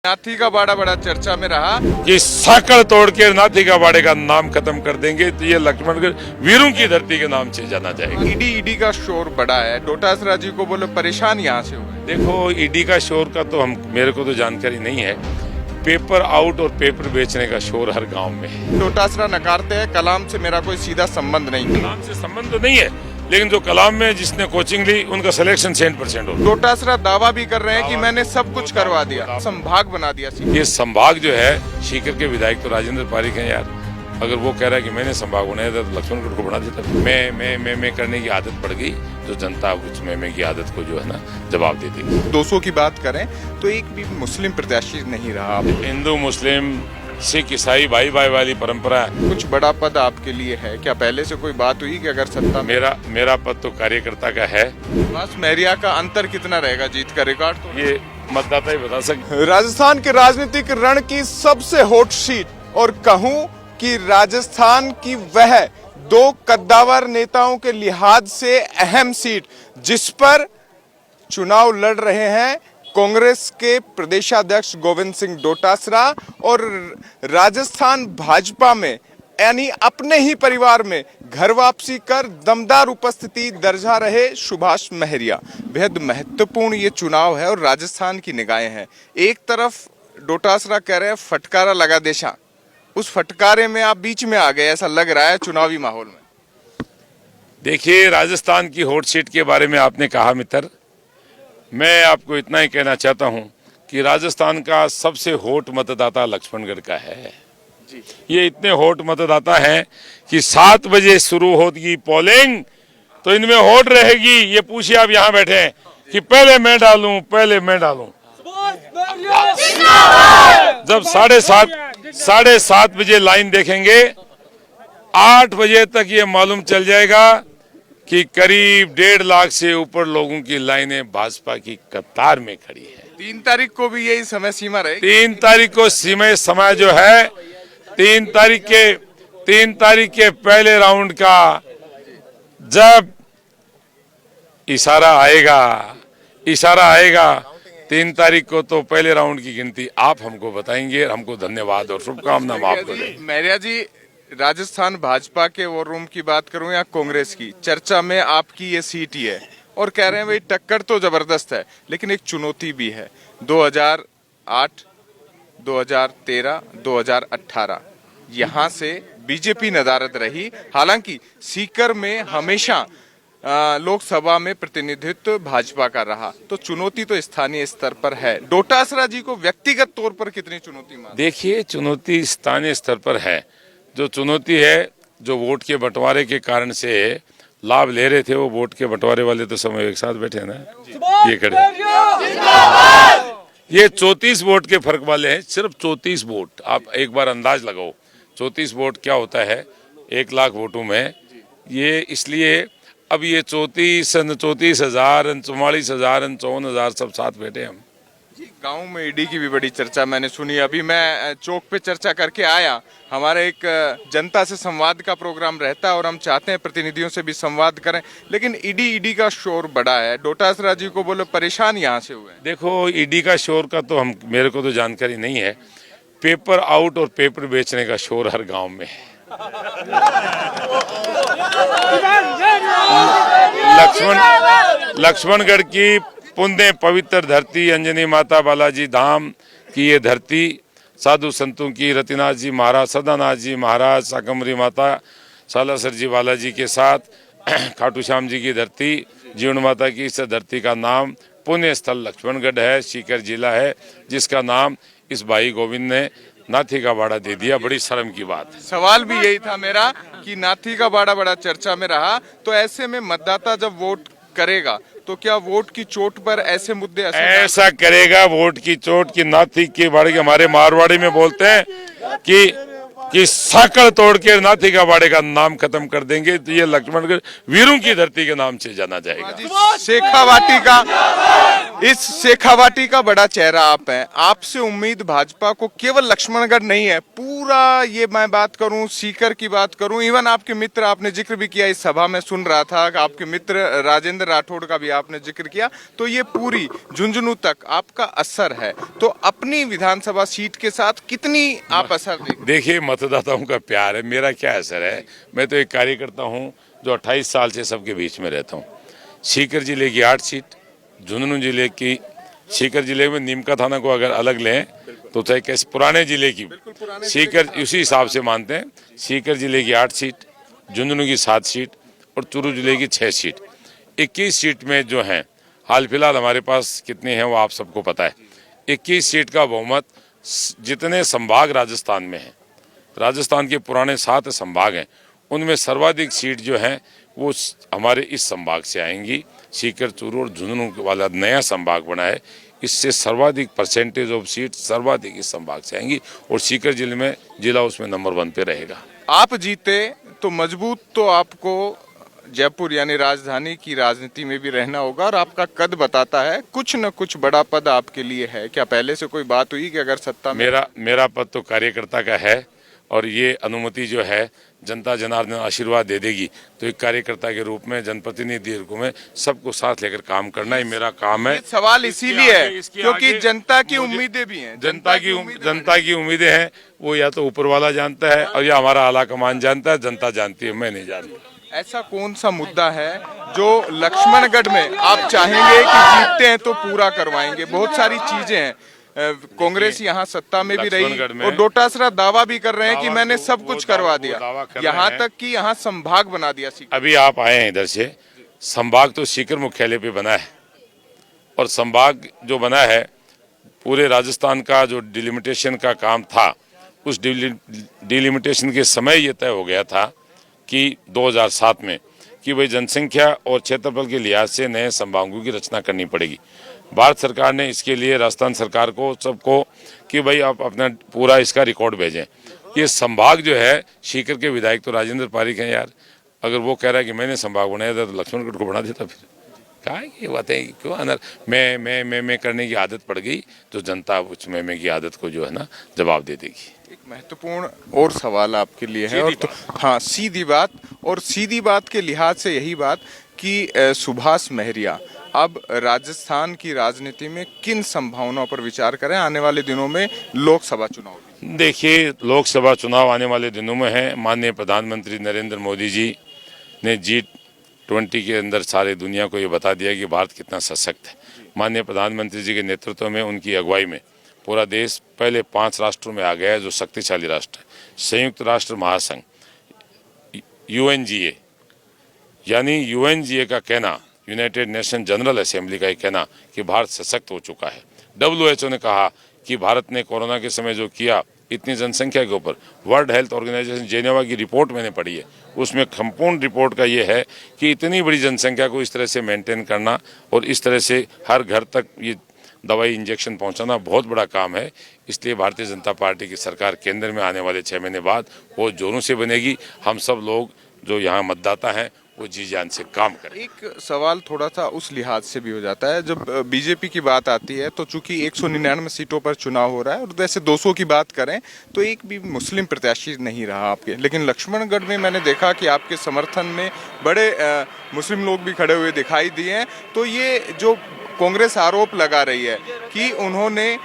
नाथी का बाड़ा बड़ा चर्चा में रहा कि साकड़ तोड़ के नाथी का बाड़े का नाम खत्म कर देंगे तो ये लक्ष्मणगढ़ वीरों की धरती के नाम से जाना जाएगा। ईडी का शोर बड़ा है, डोटासरा जी को बोले परेशान यहाँ से हुए। देखो ईडी का शोर का तो मेरे को तो जानकारी नहीं है। पेपर आउट और पेपर बेचने का शोर हर गांव में है। डोटासरा नकारते हैं कलाम से मेरा कोई सीधा संबंध नहीं। कलाम से संबंध तो नहीं है, लेकिन जो कलाम में जिसने कोचिंग ली उनका सिलेक्शन 100% हो। डोटासरा दावा भी कर रहे हैं कि मैंने सब कुछ करवा दिया, संभाग बना दिया। ये संभाग जो है, सीकर के विधायक तो राजेंद्र पारिक हैं यार। अगर वो कह रहा है कि मैंने संभाग बनाया था तो लक्ष्मणगढ़ को बना देता। मैं करने की आदत पड़ गई, तो जनता उस मैं की आदत को जो है ना जवाब दे देगी। 200 की बात करें तो एक भी मुस्लिम प्रत्याशी नहीं रहा। हिंदू मुस्लिम सिख ईसाई भाई भाई वाली परंपरा है। कुछ बड़ा पद आपके लिए है क्या? पहले से कोई बात हुई कि अगर सत्ता मेरा पद तो कार्यकर्ता का है। बस महरिया का अंतर कितना रहेगा जीत का रिकॉर्ड तो ये मतदाता ही बता सकते। राजस्थान के राजनीतिक रण की सबसे हॉट सीट, और कहूं कि राजस्थान की वह दो कद्दावर नेताओं के लिहाज से अहम सीट, जिस पर चुनाव लड़ रहे हैं कांग्रेस के प्रदेशाध्यक्ष गोविंद सिंह डोटासरा और राजस्थान भाजपा में यानी अपने ही परिवार में घर वापसी कर दमदार उपस्थिति दर्जा रहे सुभाष महरिया। बेहद महत्वपूर्ण ये चुनाव है और राजस्थान की निगाहें हैं। एक तरफ डोटासरा कह रहे हैं फटकारा लगा देशा, उस फटकारे में आप बीच में आ गए, ऐसा लग रहा है चुनावी माहौल में। देखिए, राजस्थान की हॉट सीट के बारे में आपने कहा मित्र, मैं आपको इतना ही कहना चाहता हूं कि राजस्थान का सबसे हॉट मतदाता लक्ष्मणगढ़ का है जी। ये इतने हॉट मतदाता हैं कि 7 बजे शुरू होगी पोलिंग तो इनमें हॉट रहेगी। ये पूछिए, आप यहाँ बैठे हैं कि पहले मैं डालूं जब 7:30 बजे लाइन देखेंगे, 8 बजे तक ये मालूम चल जाएगा कि करीब 1.5 लाख से ऊपर लोगों की लाइनें भाजपा की कतार में खड़ी है। 3 तारीख को भी यही समय सीमा रहेगी। 3 तारीख को समय जो है, 3 तारीख के पहले राउंड का जब इशारा आएगा 3 तारीख को, तो पहले राउंड की गिनती आप हमको बताएंगे। हमको धन्यवाद और शुभकामना माफ करें। महरिया जी, राजस्थान भाजपा के वॉर रूम की बात करूं या कांग्रेस की, चर्चा में आपकी ये सीट ही है और कह रहे हैं भाई टक्कर तो जबरदस्त है, लेकिन एक चुनौती भी है। 2008, 2013, 2018 यहाँ से बीजेपी नदारद रही। हालांकि सीकर में हमेशा लोकसभा में प्रतिनिधित्व भाजपा का रहा, तो चुनौती तो स्थानीय स्तर पर है। डोटासरा जी को व्यक्तिगत तौर पर कितनी चुनौती मानते? देखिए, चुनौती स्थानीय स्तर पर है। जो चुनौती है, जो वोट के बंटवारे के कारण से लाभ ले रहे थे, वो वोट के बंटवारे वाले तो समय एक साथ बैठे हैं ना, ये खड़े, ये 34 वोट के फर्क वाले हैं, सिर्फ 34 वोट। आप एक बार अंदाज लगाओ 34 वोट क्या होता है 1 लाख वोटों में। ये इसलिए अब ये 34,000, 44,000, 54,000 सब साथ बैठे हम। गांव में ईडी की भी बड़ी चर्चा मैंने सुनी। अभी मैं चौक पे चर्चा करके आया। हमारे एक जनता से संवाद का प्रोग्राम रहता है और हम चाहते हैं प्रतिनिधियों से भी संवाद करें, लेकिन ईडी का शोर बड़ा है। डोटासरा जी को बोले परेशान यहाँ से हुए। देखो, ईडी का शोर का तो मेरे को तो जानकारी नहीं है। पेपर आउट और पेपर बेचने का शोर हर गाँव में है। लक्ष्मणगढ़ की पुण्य पवित्र धरती, अंजनी माता बालाजी धाम की ये धरती, साधु संतों की, रतिनाथ जी महाराज, सदानाथ जी महाराज, साकमरी माता, सालासर जी बालाजी के साथ खाटू श्याम जी की धरती, जीवन माता की इस धरती का नाम पुण्य स्थल लक्ष्मणगढ़ है, सीकर जिला है, जिसका नाम इस भाई गोविंद ने नाथी का बाड़ा दे दिया। बड़ी शर्म की बात है। सवाल भी यही था मेरा कि नाथी का बाड़ा बड़ा चर्चा में रहा, तो ऐसे में मतदाता जब वोट करेगा तो क्या वोट की चोट पर ऐसे मुद्दे ऐसा करेगा? वोट की चोट की नाथी के बाड़े के, हमारे मारवाड़ी में बोलते हैं कि साकड़ तोड़ के नाथी का बाड़े का नाम खत्म कर देंगे, तो ये लक्ष्मणगढ़ वीरों की धरती के नाम से जाना जाएगा। शेखावाटी का, इस शेखावाटी का बड़ा चेहरा आप हैं। आपसे उम्मीद भाजपा को केवल लक्ष्मणगढ़ नहीं है, पूरा, ये मैं बात करूं, सीकर की बात करूं, इवन आपके मित्र, आपने जिक्र भी किया इस सभा में, सुन रहा था कि आपके मित्र राजेंद्र राठौड़ का भी आपने जिक्र किया, तो ये पूरी झुंझुनू तक आपका असर है। तो अपनी विधानसभा सीट के साथ कितनी आप असर देखिए, मतदाताओं का प्यार है, मेरा क्या असर है। मैं तो एक कार्यकर्ता हूं जो 28 साल से सबके बीच में रहता हूं। सीकर जिले की 8 सीट, झुंझुनू जिले की, सीकर जिले में नीमका थाना को अगर अलग लें तो चाहे कैसे पुराने जिले की सीकर उसी हिसाब से मानते हैं। सीकर जिले की 8 सीट, झुंझुनू की 7 सीट और चूरू जिले की 6 सीट, 21 सीट में जो हैं हाल फिलहाल हमारे पास कितनी हैं वो आप सबको पता है। 21 सीट का बहुमत जितने संभाग राजस्थान में हैं, राजस्थान के पुराने 7 संभाग हैं, उनमें सर्वाधिक सीट जो हैं वो हमारे इस संभाग से आएंगी। सीकर, चूरू और झुंझुनू वाला नया संभाग बना है, इससे सर्वाधिक परसेंटेज ऑफ सीट सर्वाधिक इस संभाग से आएंगी और सीकर जिले में जिला उसमें नंबर 1 पे रहेगा। आप जीते तो मजबूत तो आपको जयपुर यानी राजधानी की राजनीति में भी रहना होगा, और आपका कद बताता है कुछ न कुछ बड़ा पद आपके लिए है। क्या पहले से कोई बात हुई कि अगर सत्ता में? मेरा पद तो कार्यकर्ता का है, और ये अनुमति जो है जनता जनार्दन आशीर्वाद दे देगी तो एक कार्यकर्ता के रूप में, जनप्रतिनिधि के रूप में सबको साथ लेकर काम करना ही मेरा काम है। सवाल इसीलिए है क्योंकि जनता की उम्मीदें भी हैं। जनता की उम्मीदें हैं, वो या तो ऊपर वाला जानता है और या हमारा आला कमान जानता है। जनता जानती है, मैं नहीं जानता। ऐसा कौन सा मुद्दा है जो लक्ष्मणगढ़ में आप चाहेंगे कि जीतते हैं तो पूरा करवाएंगे? बहुत सारी चीजें हैं। कांग्रेस यहाँ सत्ता में भी रही और डोटासरा दावा भी कर रहे हैं कि मैंने सब कुछ करवा दिया, यहाँ तक कि यहाँ संभाग बना दिया। अभी आप आए हैं इधर से, संभाग तो सीकर मुख्यालय पे बना है, और संभाग जो बना है पूरे राजस्थान का जो डिलिमिटेशन का काम था, उस डिलिमिटेशन के समय ये तय हो गया था कि 2007 में कि भाई जनसंख्या और क्षेत्रफल के लिहाज से नए संभागों की रचना करनी पड़ेगी। भारत सरकार ने इसके लिए राजस्थान सरकार को, सबको, कि भाई आप अपना पूरा इसका रिकॉर्ड भेजें। ये संभाग जो है, सीकर के विधायक तो राजेंद्र पारिक हैं यार, अगर वो कह रहा है कि मैंने संभाग बनाया था तो लक्ष्मणगढ़ को बना देता। फिर कहा ये बातें क्यों अंदर मैं करने की आदत पड़ गई, तो जनता उस मैं की आदत को जो है ना जवाब दे देगी। एक महत्वपूर्ण और सवाल आपके लिए है, और तो हाँ, सीधी बात, और सीधी बात के लिहाज से यही बात कि सुभाष महरिया अब राजस्थान की राजनीति में किन संभावनाओं पर विचार करें आने वाले दिनों में? लोकसभा चुनाव, देखिए लोकसभा चुनाव आने वाले दिनों में है। माननीय प्रधानमंत्री नरेंद्र मोदी जी ने G20 के अंदर सारे दुनिया को ये बता दिया कि भारत कितना सशक्त है। माननीय प्रधानमंत्री जी के नेतृत्व में, उनकी अगुवाई में पूरा देश पहले 5 राष्ट्रों में आ गया है जो शक्तिशाली राष्ट्र है। संयुक्त राष्ट्र महासंघ UNGA, यानी UNGA का कहना, यूनाइटेड नेशन जनरल असेंबली का कहना कि भारत सशक्त हो चुका है। WHO ने कहा कि भारत ने कोरोना के समय जो किया इतनी जनसंख्या के ऊपर, वर्ल्ड हेल्थ ऑर्गेनाइजेशन जेनेवा की रिपोर्ट मैंने पढ़ी है, उसमें संपूर्ण रिपोर्ट का ये है कि इतनी बड़ी जनसंख्या को इस तरह से मेंटेन करना और इस तरह से हर घर तक ये दवाई इंजेक्शन पहुंचाना बहुत बड़ा काम है। इसलिए भारतीय जनता पार्टी की सरकार केंद्र में आने वाले 6 महीने बाद वो जोरों से बनेगी। हम सब लोग जो यहाँ मतदाता हैं वो जी जान से काम करें। एक सवाल थोड़ा सा उस लिहाज से भी हो जाता है, जब बीजेपी की बात आती है तो चूंकि 199 सीटों पर चुनाव हो रहा है, और वैसे 200 की बात करें तो एक भी मुस्लिम प्रत्याशी नहीं रहा आपके, लेकिन लक्ष्मणगढ़ में मैंने देखा कि आपके समर्थन में बड़े मुस्लिम लोग भी खड़े हुए दिखाई दिए हैं। तो ये जो कांग्रेस आरोप लगा रही है कि उन्होंने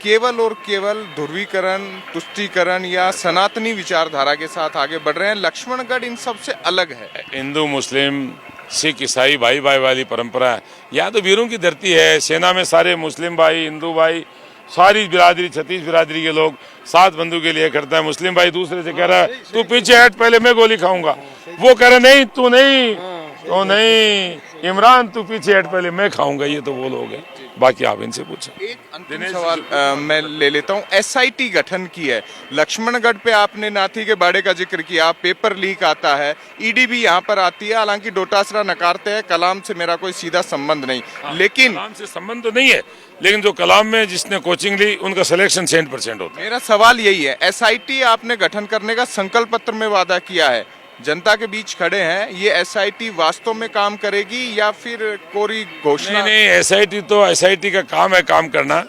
केवल और केवल ध्रुवीकरण, तुष्टीकरण या सनातनी विचारधारा के साथ आगे बढ़ रहे हैं, लक्ष्मणगढ़ इन सबसे अलग है। हिंदू, मुस्लिम, सिख, ईसाई भाई भाई वाली परंपरा है। यहाँ तो वीरों की धरती है। सेना में सारे मुस्लिम भाई, हिंदू भाई, सारी बिरादरी, 36 बिरादरी के लोग साथ बंदूक के लिए करता है। मुस्लिम भाई दूसरे से कह रहा है तू पीछे हट, पहले मैं गोली खाऊंगा, वो कह रहा नहीं तू नहीं, तो नहीं इमरान तू पीछे हट, पहले मैं खाऊंगा। ये तो वो लोग हैं। बाकी आप इनसे पूछें। एक अंतिम सवाल मैं ले लेता हूं। एसआईटी गठन की है, लक्ष्मणगढ़ पे आपने नाथी के बाड़े का जिक्र किया, पेपर लीक आता है, ईडी भी यहाँ पर आती है, हालांकि डोटासरा नकारते हैं कलाम से मेरा कोई सीधा संबंध नहीं, लेकिन कलाम से संबंध तो नहीं है, लेकिन जो कलाम में जिसने कोचिंग ली उनका सिलेक्शन 100% होता है। मेरा सवाल यही है, एसआईटी आपने गठन करने का संकल्प पत्र में वादा किया है, जनता के बीच खड़े हैं, ये एसआईटी वास्तव में काम करेगी या फिर कोरी घोषणा? नहीं, एसआईटी तो एसआईटी का काम है काम करना।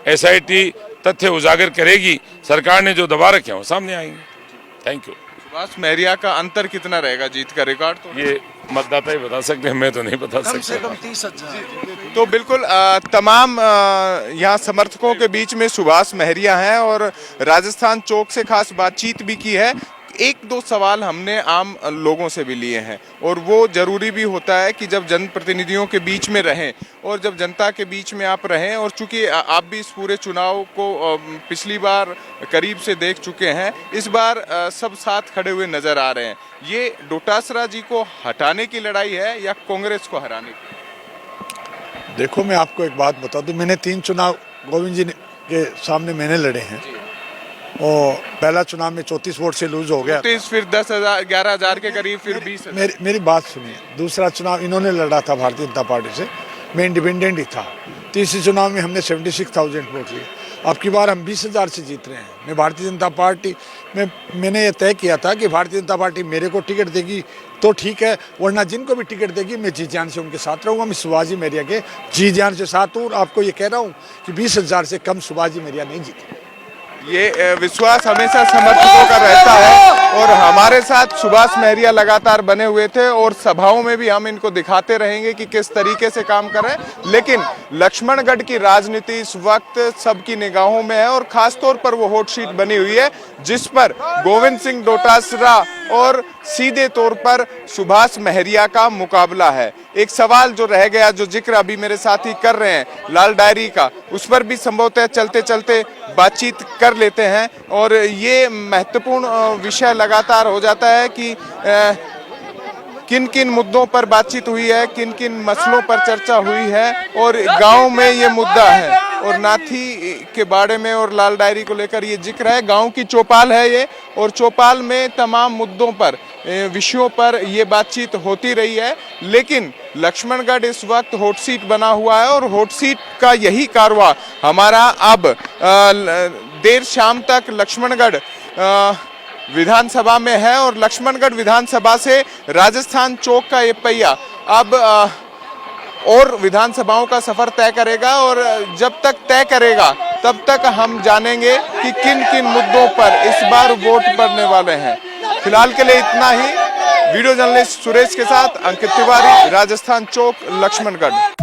एसआईटी तथ्य उजागर करेगी, सरकार ने जो दबा रखे हैं वो सामने आएंगे। Thank you. सुभाष महरिया का अंतर कितना रहेगा जीत का रिकॉर्ड? तो ये मतदाता ही बता सकते हैं, मैं तो नहीं बता सकता। कम 30,000। तो बिल्कुल तमाम यहाँ समर्थकों के बीच में सुभाष महरिया हैं और राजस्थान चौक से खास बातचीत भी की है। एक दो सवाल हमने आम लोगों से भी लिए हैं और वो जरूरी भी होता है कि जब जनप्रतिनिधियों के बीच में रहें और जब जनता के बीच में आप रहें, और चूंकि आप भी इस पूरे चुनाव को पिछली बार करीब से देख चुके हैं, इस बार सब साथ खड़े हुए नजर आ रहे हैं। ये डोटासरा जी को हटाने की लड़ाई है या कांग्रेस को हराने की? देखो, मैं आपको एक बात बता दूं, मैंने 3 चुनाव गोविंद जी के सामने मैंने लड़े हैं और पहला चुनाव में 34 वोट से लूज हो गया, फिर 10,000 11,000 के करीब, फिर 20,000। मेरी बात सुनिए। दूसरा चुनाव इन्होंने लड़ा था भारतीय जनता पार्टी से, मैं इंडिपेंडेंट ही था। तीसरे चुनाव में हमने 76,000 वोट लिए। अब की बार हम 20,000 से जीत रहे हैं। मैं भारतीय जनता पार्टी में मैंने ये तय किया था कि भारतीय जनता पार्टी मेरे को टिकट देगी तो ठीक है, वरना जिनको भी टिकट देगी मैं जी जान से उनके साथ रहूंगा। मैं सुभाष महरिया के जी जान से साथ हूँ। आपको ये कह रहा हूँ कि 20,000 से कम सुभाष महरिया नहीं जीते। ये विश्वास हमेशा समर्थकों का रहता है और हमारे साथ सुभाष महरिया लगातार बने हुए थे और सभाओं में भी हम इनको दिखाते रहेंगे कि किस तरीके से काम कर रहे हैं। लेकिन लक्ष्मणगढ़ की राजनीति इस वक्त सबकी निगाहों में है और खास तौर पर वो हॉट सीट बनी हुई है जिस पर गोविंद सिंह डोटासरा और सीधे तौर पर सुभाष महरिया का मुकाबला है। एक सवाल जो रह गया, जो जिक्र अभी मेरे साथी कर रहे हैं लाल डायरी का, उस पर भी संभवतः चलते चलते बातचीत कर लेते हैं। और ये महत्वपूर्ण विषय लगातार हो जाता है कि किन किन मुद्दों पर बातचीत हुई है, किन किन मसलों पर चर्चा हुई है और गांव में ये मुद्दा है और नाथी के बारे में और लाल डायरी को लेकर ये जिक्र है। गांव की चौपाल है ये और चौपाल में तमाम मुद्दों पर, विषयों पर ये बातचीत होती रही है। लेकिन लक्ष्मणगढ़ इस वक्त हॉट सीट बना हुआ है और हॉट सीट का यही कारवां हमारा अब देर शाम तक लक्ष्मणगढ़ विधानसभा में है और लक्ष्मणगढ़ विधानसभा से राजस्थान चौक का ये पहिया अब और विधानसभाओं का सफर तय करेगा और जब तक तय करेगा तब तक हम जानेंगे कि किन किन मुद्दों पर इस बार वोट पड़ने वाले हैं। फिलहाल के लिए इतना ही। वीडियो जर्नलिस्ट सुरेश के साथ अंकित तिवारी, राजस्थान चौक, लक्ष्मणगढ़।